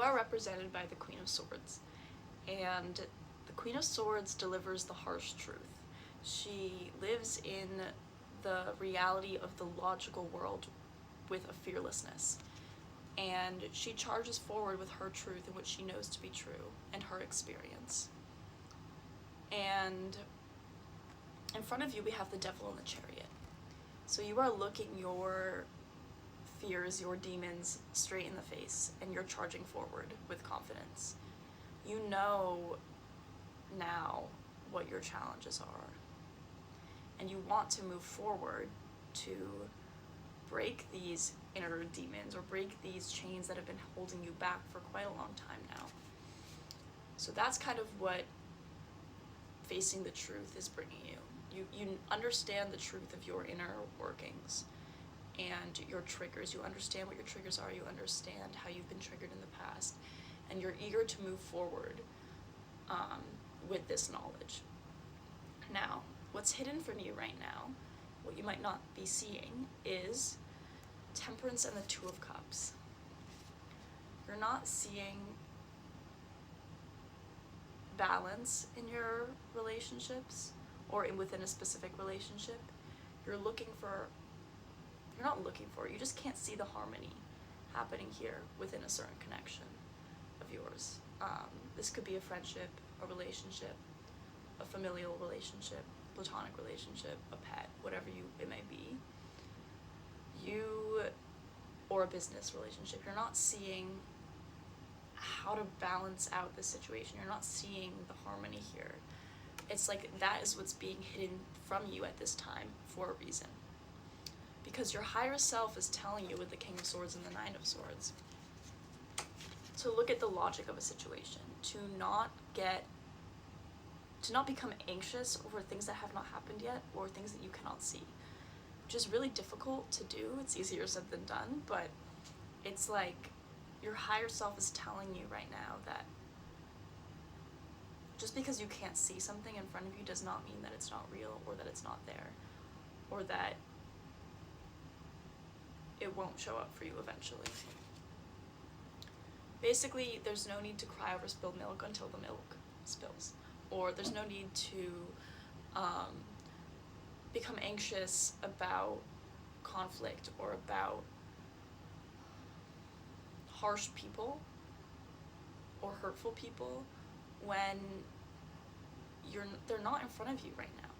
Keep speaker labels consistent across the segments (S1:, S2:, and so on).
S1: are represented by the Queen of Swords, and the Queen of Swords delivers the harsh truth. She lives in the reality of the logical world with a fearlessness, and she charges forward with her truth and what she knows to be true and her experience. And in front of you we have the Devil in the Chariot. So you are looking your fears, your demons, straight in the face, and you're charging forward with confidence. You know now what your challenges are, and you want to move forward to break these inner demons or break these chains that have been holding you back for quite a long time now. So that's kind of what facing the truth is bringing you. You understand the truth of your inner workings and your triggers. You understand what your triggers are. You understand how you've been triggered in the past, and you're eager to move forward with this knowledge. Now, what's hidden from you right now, what you might not be seeing, is Temperance and the Two of Cups. You're not seeing balance in your relationships or within a specific relationship. You're not looking for it, you just can't see the harmony happening here within a certain connection of yours. This could be a friendship, a relationship, a familial relationship, platonic relationship, a pet, whatever it may be. Or a business relationship. You're not seeing how to balance out this situation. You're not seeing the harmony here. It's like that is what's being hidden from you at this time for a reason. Because your higher self is telling you with the King of Swords and the Nine of Swords to look at the logic of a situation, to not become anxious over things that have not happened yet or things that you cannot see, which is really difficult to do. It's easier said than done, but it's like your higher self is telling you right now that just because you can't see something in front of you does not mean that it's not real or that it's not there or that it won't show up for you eventually. Basically, there's no need to cry over spilled milk until the milk spills, or there's no need to become anxious about conflict or about harsh people or hurtful people when they're not in front of you right now.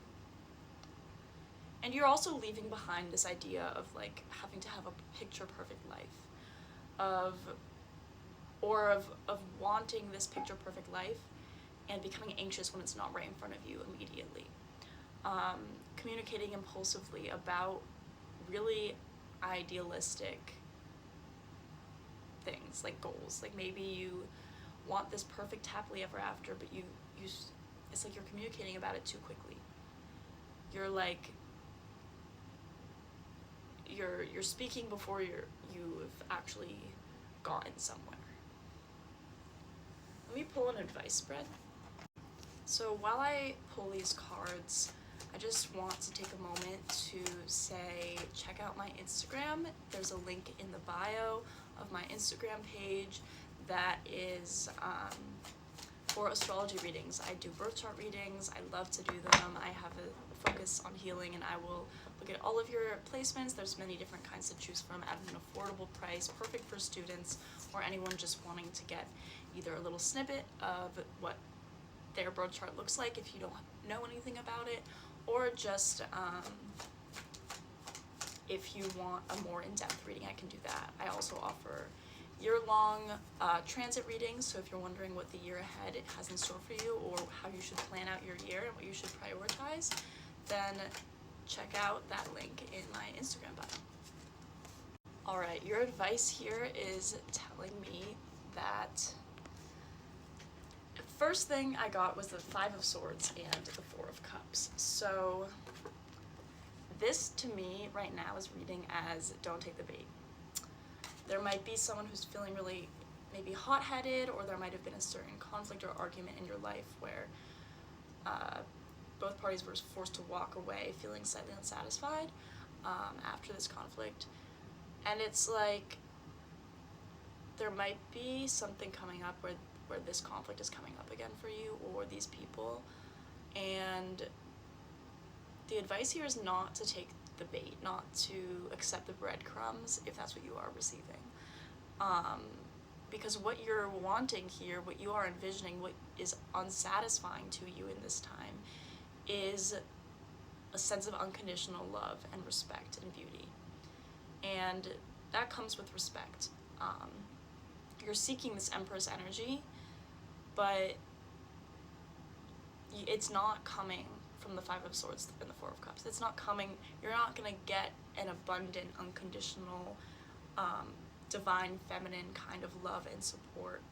S1: And you're also leaving behind this idea of like having to have a picture perfect life, of wanting this picture perfect life and becoming anxious when it's not right in front of you immediately. Communicating impulsively about really idealistic things like goals. Like maybe you want this perfect happily ever after, but it's like you're communicating about it too quickly. You're like you're speaking before you've actually gotten somewhere. Let me pull an advice spread. So while I pull these cards, I just want to take a moment to say, check out my Instagram. There's a link in the bio of my Instagram page that is for astrology readings. I do birth chart readings. I love to do them. I have a focus on healing, and I will look at all of your placements. There's many different kinds to choose from at an affordable price, perfect for students or anyone just wanting to get either a little snippet of what their birth chart looks like if you don't know anything about it, or just if you want a more in-depth reading, I can do that. I also offer year-long transit readings, so if you're wondering what the year ahead has in store for you or how you should plan out your year and what you should prioritize, then check out that link in my Instagram bio. Alright, your advice here is telling me that first thing I got was the Five of Swords and the Four of Cups. So this to me right now is reading as don't take the bait. There might be someone who's feeling really maybe hot-headed, or there might have been a certain conflict or argument in your life where both parties were forced to walk away feeling slightly unsatisfied after this conflict. And it's like there might be something coming up where this conflict is coming up again for you or these people, and the advice here is not to take the bait, not to accept the breadcrumbs if that's what you are receiving. Because what you're wanting here, what you are envisioning, what is unsatisfying to you in this time is a sense of unconditional love and respect and beauty. And that comes with respect. You're seeking this Empress energy, but it's not coming from the Five of Swords and the Four of Cups. It's not coming, you're not going to get an abundant, unconditional, divine, feminine kind of love and support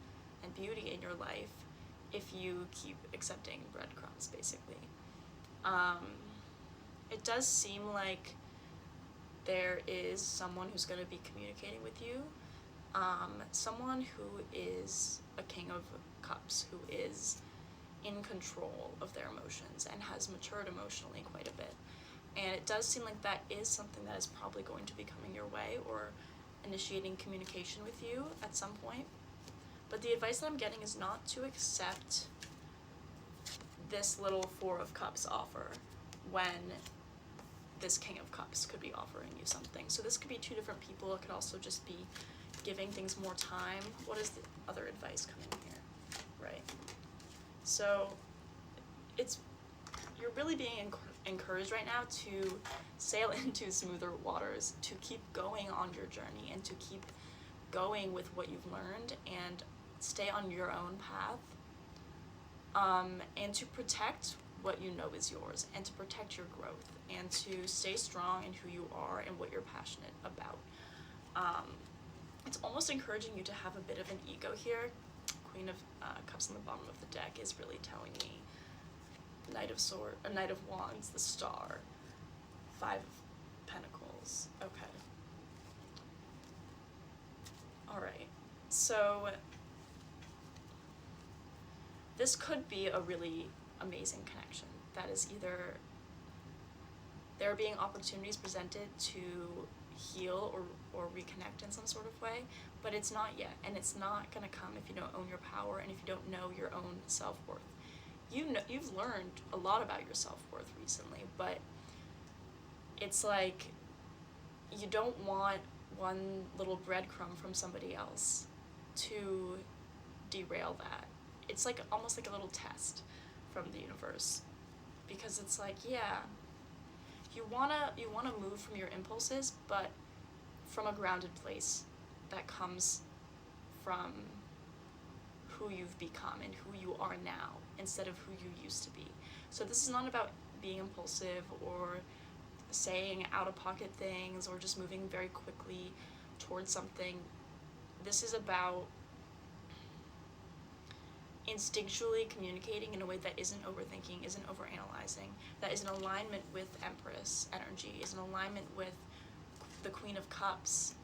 S1: and beauty in your life if you keep accepting breadcrumbs, basically. It does seem like there is someone who's going to be communicating with you, someone who is a King of Cups, who is in control of their emotions and has matured emotionally quite a bit. And it does seem like that is something that is probably going to be coming your way or initiating communication with you at some point. But the advice that I'm getting is not to accept this little Four of Cups offer when this King of Cups could be offering you something. So this could be two different people. It could also just be giving things more time. What is the other advice coming here? Right. So you're really being encouraged right now to sail into smoother waters, to keep going on your journey and to keep going with what you've learned and stay on your own path, and to protect what you know is yours and to protect your growth and to stay strong in who you are and what you're passionate about. It's almost encouraging you to have a bit of an ego here. Queen of Cups on the bottom of the deck is really telling me Knight of Wands, the Star, Five of Pentacles. Okay. All right. So this could be a really amazing connection. That is either there are being opportunities presented to heal or reconnect in some sort of way, but it's not yet, and it's not going to come if you don't own your power and if you don't know your own self-worth. You've learned a lot about your self-worth recently, but it's like you don't want one little breadcrumb from somebody else to derail that. It's like almost like a little test from the universe, because it's like, yeah, you wanna move from your impulses, but from a grounded place that comes from who you've become and who you are now instead of who you used to be. So this is not about being impulsive or saying out-of-pocket things or just moving very quickly towards something. This is about instinctually communicating in a way that isn't overthinking, isn't overanalyzing, that is in alignment with Empress energy, is in alignment with the Queen of Cups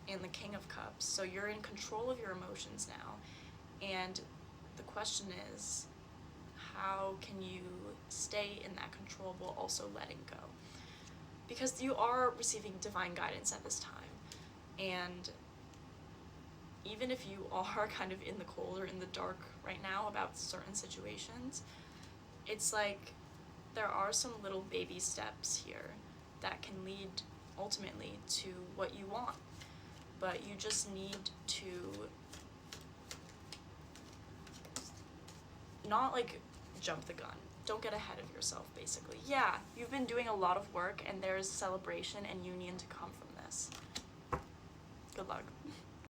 S1: and the King of Cups. So you're in control of your emotions now. And the question is, how can you stay in that control while also letting go? Because you are receiving divine guidance at this time. And even if you are kind of in the cold or in the dark right now about certain situations, it's like there are some little baby steps here that can lead ultimately to what you want. But you just need to not like jump the gun. Don't get ahead of yourself, basically. Yeah, you've been doing a lot of work and there's celebration and union to come from this. Good luck.